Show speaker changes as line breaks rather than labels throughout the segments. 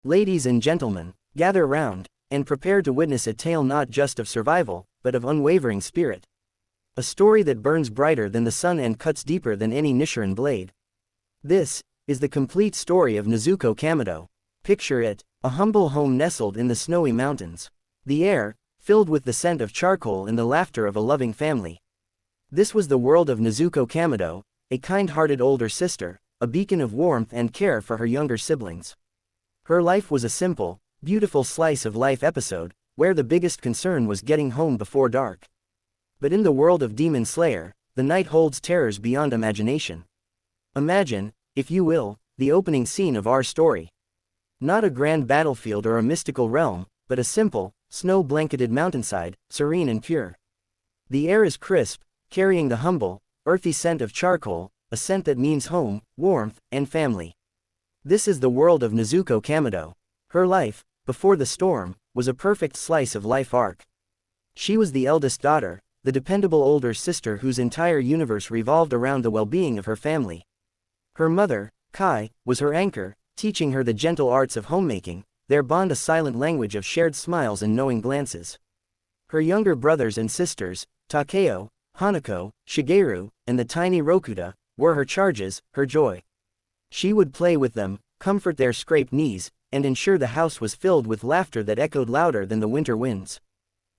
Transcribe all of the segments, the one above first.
Ladies and gentlemen, gather round, and prepare to witness a tale not just of survival, but of unwavering spirit. A story that burns brighter than the sun and cuts deeper than any Nichiren blade. This is the complete story of Nezuko Kamado. Picture it, a humble home nestled in the snowy mountains. The air, filled with the scent of charcoal and the laughter of a loving family. This was the world of Nezuko Kamado, a kind-hearted older sister, a beacon of warmth and care for her younger siblings. Her life was a simple, beautiful slice of life episode, where the biggest concern was getting home before dark. But in the world of Demon Slayer, the night holds terrors beyond imagination. Imagine, if you will, the opening scene of our story. Not a grand battlefield or a mystical realm, but a simple, snow-blanketed mountainside, serene and pure. The air is crisp, carrying the humble, earthy scent of charcoal, a scent that means home, warmth, and family. This is the world of Nezuko Kamado. Her life, before the storm, was a perfect slice of life arc. She was the eldest daughter, the dependable older sister whose entire universe revolved around the well-being of her family. Her mother, Kai, was her anchor, teaching her the gentle arts of homemaking, their bond a silent language of shared smiles and knowing glances. Her younger brothers and sisters, Takeo, Hanako, Shigeru, and the tiny Rokuta, were her charges, her joy. She would play with them, comfort their scraped knees, and ensure the house was filled with laughter that echoed louder than the winter winds.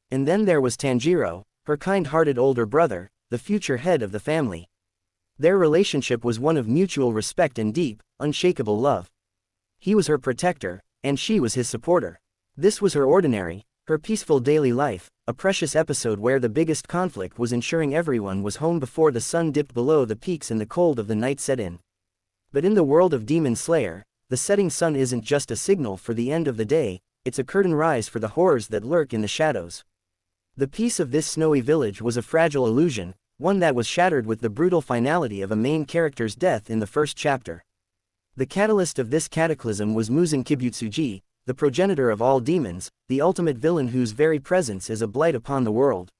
And then there was Tanjiro, her kind-hearted older brother, the future head of the family. Their relationship was one of mutual respect and deep, unshakable love. He was her protector, and she was his supporter. This was her ordinary, her peaceful daily life, a precious episode where the biggest conflict was ensuring everyone was home before the sun dipped below the peaks and the cold of the night set in. But in the world of Demon Slayer, the setting sun isn't just a signal for the end of the day, it's a curtain rise for the horrors that lurk in the shadows. The peace of this snowy village was a fragile illusion, one that was shattered with the brutal finality of a main character's death in the first chapter. The catalyst of this cataclysm was Muzan Kibutsuji, the progenitor of all demons, the ultimate villain whose very presence is a blight upon the world.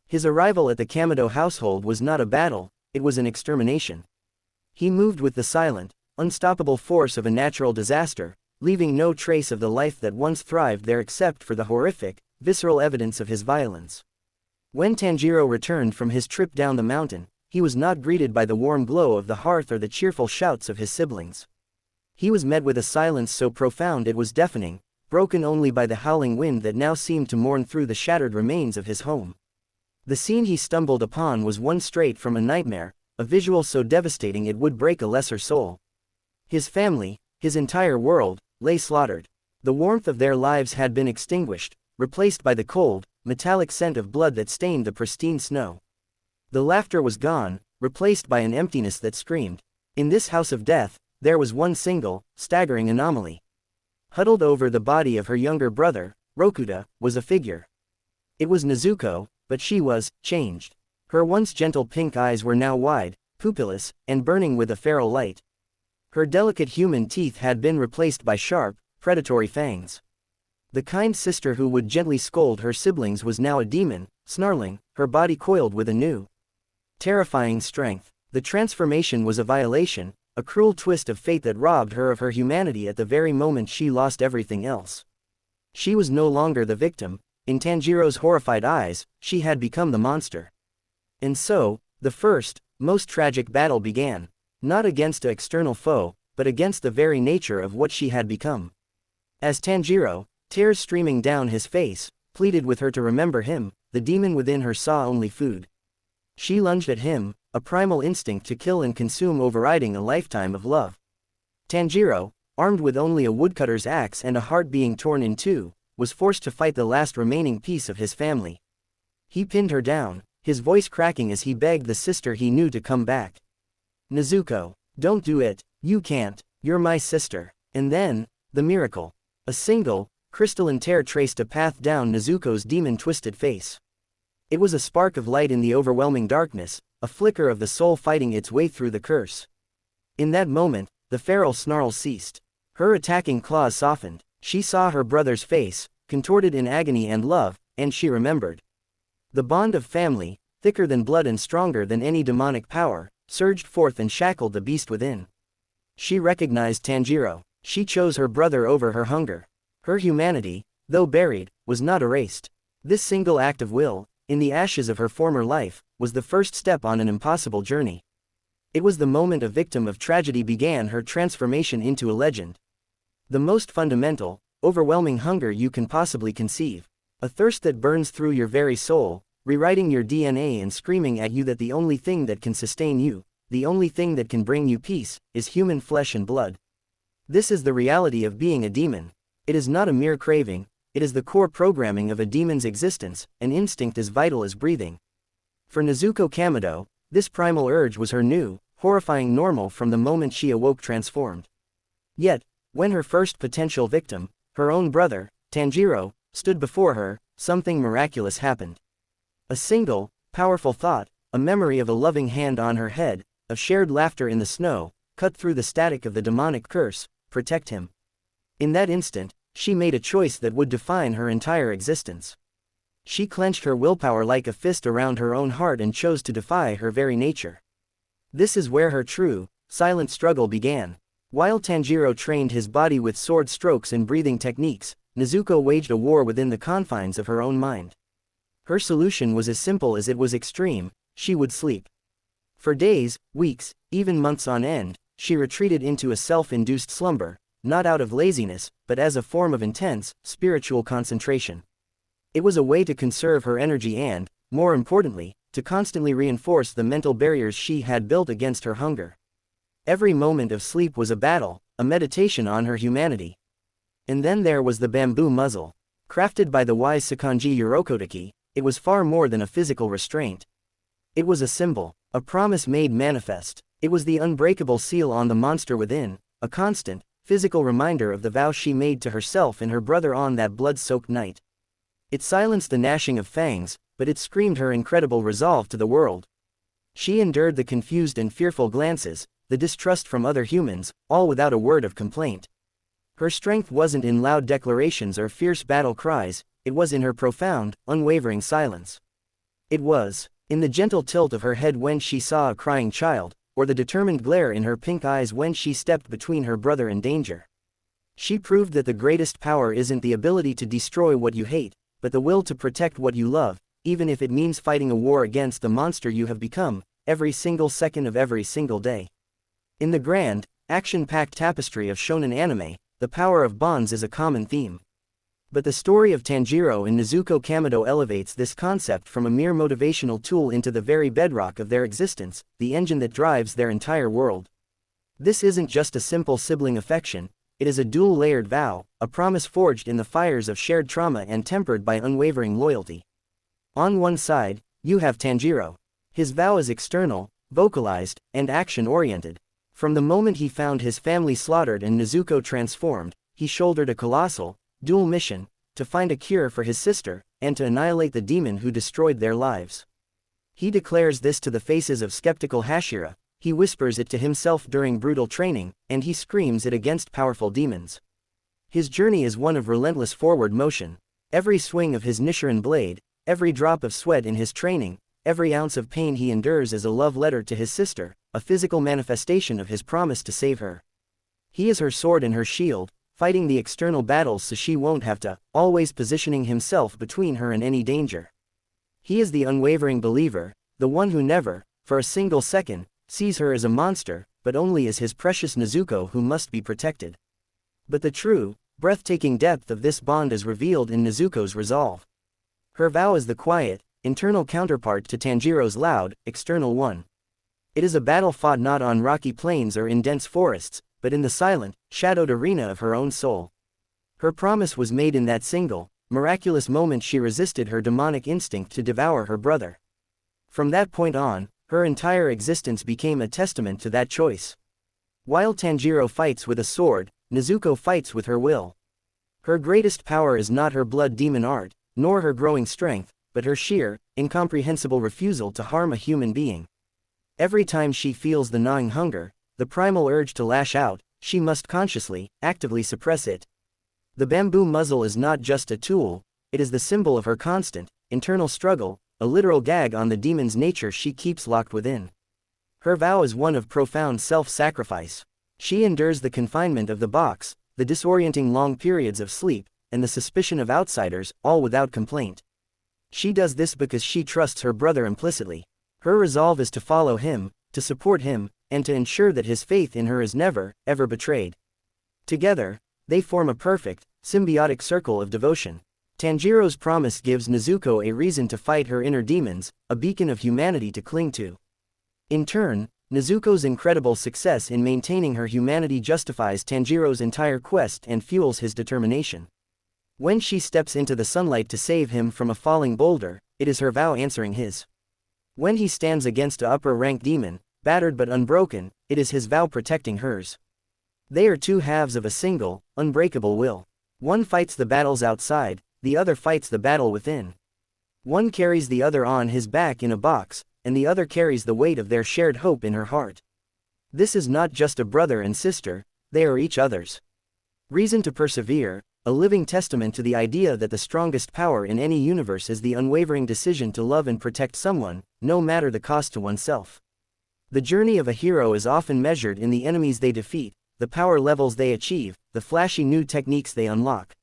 His arrival at the Kamado household was not a battle, it was an extermination. He moved with the silent, unstoppable force of a natural disaster, leaving no trace of the life that once thrived there except for the horrific, visceral evidence of his violence. When Tanjiro returned from his trip down the mountain, he was not greeted by the warm glow of the hearth or the cheerful shouts of his siblings. He was met with a silence so profound it was deafening, broken only by the howling wind that now seemed to mourn through the shattered remains of his home. The scene he stumbled upon was one straight from a nightmare, a visual so devastating it would break a lesser soul. His family, his entire world, lay slaughtered. The warmth of their lives had been extinguished, replaced by the cold, metallic scent of blood that stained the pristine snow. The laughter was gone, replaced by an emptiness that screamed. In this house of death, there was one single, staggering anomaly. Huddled over the body of her younger brother, Rokuta, was a figure. It was Nezuko, but she was changed. Her once gentle pink eyes were now wide, pupilless, and burning with a feral light. Her delicate human teeth had been replaced by sharp, predatory fangs. The kind sister who would gently scold her siblings was now a demon, snarling, her body coiled with a new, terrifying strength. The transformation was a violation, a cruel twist of fate that robbed her of her humanity at the very moment she lost everything else. She was no longer the victim, in Tanjiro's horrified eyes, she had become the monster. And so, the first, most tragic battle began, not against an external foe, but against the very nature of what she had become. As Tanjiro, tears streaming down his face, pleaded with her to remember him, the demon within her saw only food. She lunged at him, a primal instinct to kill and consume overriding a lifetime of love. Tanjiro, armed with only a woodcutter's axe and a heart being torn in two, was forced to fight the last remaining piece of his family. He pinned her down, his voice cracking as he begged the sister he knew to come back. "Nezuko, don't do it, you can't, you're my sister." And then, the miracle. A single, crystalline tear traced a path down Nezuko's demon-twisted face. It was a spark of light in the overwhelming darkness, a flicker of the soul fighting its way through the curse. In that moment, the feral snarls ceased. Her attacking claws softened. She saw her brother's face, contorted in agony and love, and she remembered. The bond of family, thicker than blood and stronger than any demonic power, surged forth and shackled the beast within. She recognized Tanjiro. She chose her brother over her hunger. Her humanity, though buried, was not erased. This single act of will, in the ashes of her former life, was the first step on an impossible journey. It was the moment a victim of tragedy began her transformation into a legend. The most fundamental, overwhelming hunger you can possibly conceive. A thirst that burns through your very soul, rewriting your DNA and screaming at you that the only thing that can sustain you, the only thing that can bring you peace, is human flesh and blood. This is the reality of being a demon. It is not a mere craving, it is the core programming of a demon's existence, an instinct as vital as breathing. For Nezuko Kamado, this primal urge was her new, horrifying normal from the moment she awoke transformed. Yet, when her first potential victim, her own brother, Tanjiro, stood before her, something miraculous happened. A single, powerful thought, a memory of a loving hand on her head, of shared laughter in the snow, cut through the static of the demonic curse, protect him. In that instant, she made a choice that would define her entire existence. She clenched her willpower like a fist around her own heart and chose to defy her very nature. This is where her true, silent struggle began. While Tanjiro trained his body with sword strokes and breathing techniques, Nezuko waged a war within the confines of her own mind. Her solution was as simple as it was extreme: she would sleep. For days, weeks, even months on end, she retreated into a self-induced slumber, not out of laziness, but as a form of intense, spiritual concentration. It was a way to conserve her energy and, more importantly, to constantly reinforce the mental barriers she had built against her hunger. Every moment of sleep was a battle, a meditation on her humanity. And then there was the bamboo muzzle. Crafted by the wise Sakanji Urokodaki, it was far more than a physical restraint. It was a symbol, a promise made manifest. It was the unbreakable seal on the monster within, a constant, physical reminder of the vow she made to herself and her brother on that blood-soaked night. It silenced the gnashing of fangs, but it screamed her incredible resolve to the world. She endured the confused and fearful glances, the distrust from other humans, all without a word of complaint. Her strength wasn't in loud declarations or fierce battle cries, it was in her profound, unwavering silence. It was in the gentle tilt of her head when she saw a crying child, or the determined glare in her pink eyes when she stepped between her brother and danger. She proved that the greatest power isn't the ability to destroy what you hate, but the will to protect what you love, even if it means fighting a war against the monster you have become, every single second of every single day. In the grand, action-packed tapestry of shonen anime, the power of bonds is a common theme. But the story of Tanjiro and Nezuko Kamado elevates this concept from a mere motivational tool into the very bedrock of their existence, the engine that drives their entire world. This isn't just a simple sibling affection, it is a dual-layered vow, a promise forged in the fires of shared trauma and tempered by unwavering loyalty. On one side, you have Tanjiro. His vow is external, vocalized, and action-oriented. From the moment he found his family slaughtered and Nezuko transformed, he shouldered a colossal, dual mission, to find a cure for his sister, and to annihilate the demon who destroyed their lives. He declares this to the faces of skeptical Hashira, he whispers it to himself during brutal training, and he screams it against powerful demons. His journey is one of relentless forward motion. Every swing of his Nichiren blade, every drop of sweat in his training, every ounce of pain he endures is a love letter to his sister, a physical manifestation of his promise to save her. He is her sword and her shield, fighting the external battles so she won't have to, always positioning himself between her and any danger. He is the unwavering believer, the one who never, for a single second, sees her as a monster, but only as his precious Nezuko who must be protected. But the true, breathtaking depth of this bond is revealed in Nezuko's resolve. Her vow is the quiet, internal counterpart to Tanjiro's loud, external one. It is a battle fought not on rocky plains or in dense forests, but in the silent, shadowed arena of her own soul. Her promise was made in that single, miraculous moment she resisted her demonic instinct to devour her brother. From that point on, her entire existence became a testament to that choice. While Tanjiro fights with a sword, Nezuko fights with her will. Her greatest power is not her blood demon art, nor her growing strength, but her sheer, incomprehensible refusal to harm a human being. Every time she feels the gnawing hunger, the primal urge to lash out, she must consciously, actively suppress it. The bamboo muzzle is not just a tool, it is the symbol of her constant, internal struggle, a literal gag on the demon's nature she keeps locked within. Her vow is one of profound self-sacrifice. She endures the confinement of the box, the disorienting long periods of sleep, and the suspicion of outsiders, all without complaint. She does this because she trusts her brother implicitly. Her resolve is to follow him, to support him, and to ensure that his faith in her is never, ever betrayed. Together, they form a perfect, symbiotic circle of devotion. Tanjiro's promise gives Nezuko a reason to fight her inner demons, a beacon of humanity to cling to. In turn, Nezuko's incredible success in maintaining her humanity justifies Tanjiro's entire quest and fuels his determination. When she steps into the sunlight to save him from a falling boulder, it is her vow answering his. When he stands against a upper-rank demon, battered but unbroken, it is his vow protecting hers. They are two halves of a single, unbreakable will. One fights the battles outside, the other fights the battle within. One carries the other on his back in a box, and the other carries the weight of their shared hope in her heart. This is not just a brother and sister, they are each other's reason to persevere, a living testament to the idea that the strongest power in any universe is the unwavering decision to love and protect someone, no matter the cost to oneself. The journey of a hero is often measured in the enemies they defeat, the power levels they achieve, the flashy new techniques they unlock.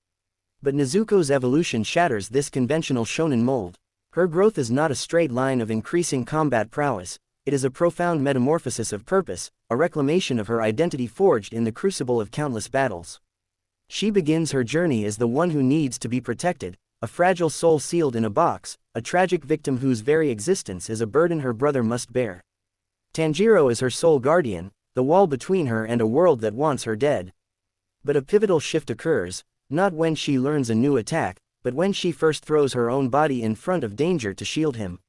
But Nezuko's evolution shatters this conventional shonen mold. Her growth is not a straight line of increasing combat prowess, it is a profound metamorphosis of purpose, a reclamation of her identity forged in the crucible of countless battles. She begins her journey as the one who needs to be protected, a fragile soul sealed in a box, a tragic victim whose very existence is a burden her brother must bear. Tanjiro is her sole guardian, the wall between her and a world that wants her dead. But a pivotal shift occurs, not when she learns a new attack, but when she first throws her own body in front of danger to shield him.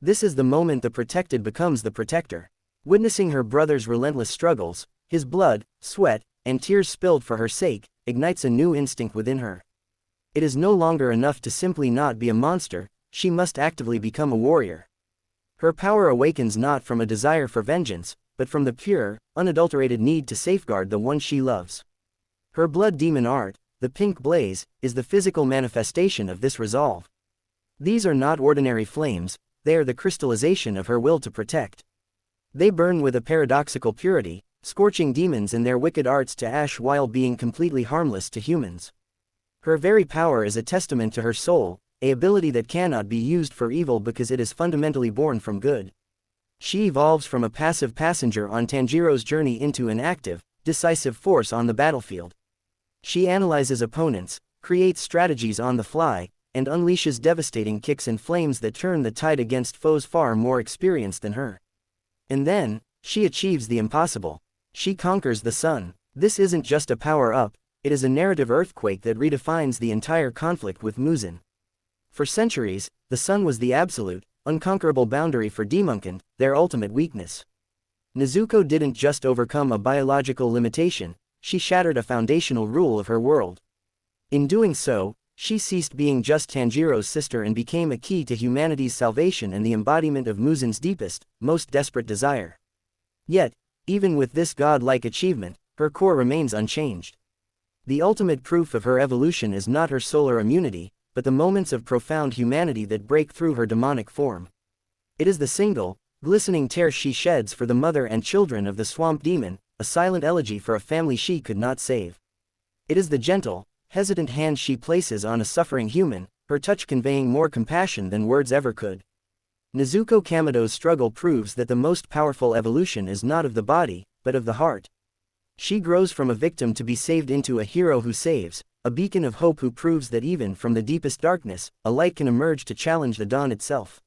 This is the moment the protected becomes the protector. Witnessing her brother's relentless struggles, his blood, sweat, and tears spilled for her sake, ignites a new instinct within her. It is no longer enough to simply not be a monster, she must actively become a warrior. Her power awakens not from a desire for vengeance, but from the pure, unadulterated need to safeguard the one she loves. Her blood demon art, the pink blaze, is the physical manifestation of this resolve. These are not ordinary flames, they are the crystallization of her will to protect. They burn with a paradoxical purity, scorching demons and their wicked arts to ash while being completely harmless to humans. Her very power is a testament to her soul, an ability that cannot be used for evil because it is fundamentally born from good. She evolves from a passive passenger on Tanjiro's journey into an active, decisive force on the battlefield. She analyzes opponents, creates strategies on the fly, and unleashes devastating kicks and flames that turn the tide against foes far more experienced than her. And then, she achieves the impossible. She conquers the sun. This isn't just a power-up, it is a narrative earthquake that redefines the entire conflict with Muzan. For centuries, the sun was the absolute, unconquerable boundary for demonkind, their ultimate weakness. Nezuko didn't just overcome a biological limitation, she shattered a foundational rule of her world. In doing so, she ceased being just Tanjiro's sister and became a key to humanity's salvation and the embodiment of Muzan's deepest, most desperate desire. Yet, even with this godlike achievement, her core remains unchanged. The ultimate proof of her evolution is not her solar immunity, but the moments of profound humanity that break through her demonic form. It is the single, glistening tear she sheds for the mother and children of the swamp demon, a silent elegy for a family she could not save. It is the gentle, hesitant hand she places on a suffering human, her touch conveying more compassion than words ever could. Nezuko Kamado's struggle proves that the most powerful evolution is not of the body, but of the heart. She grows from a victim to be saved into a hero who saves, a beacon of hope who proves that even from the deepest darkness, a light can emerge to challenge the dawn itself.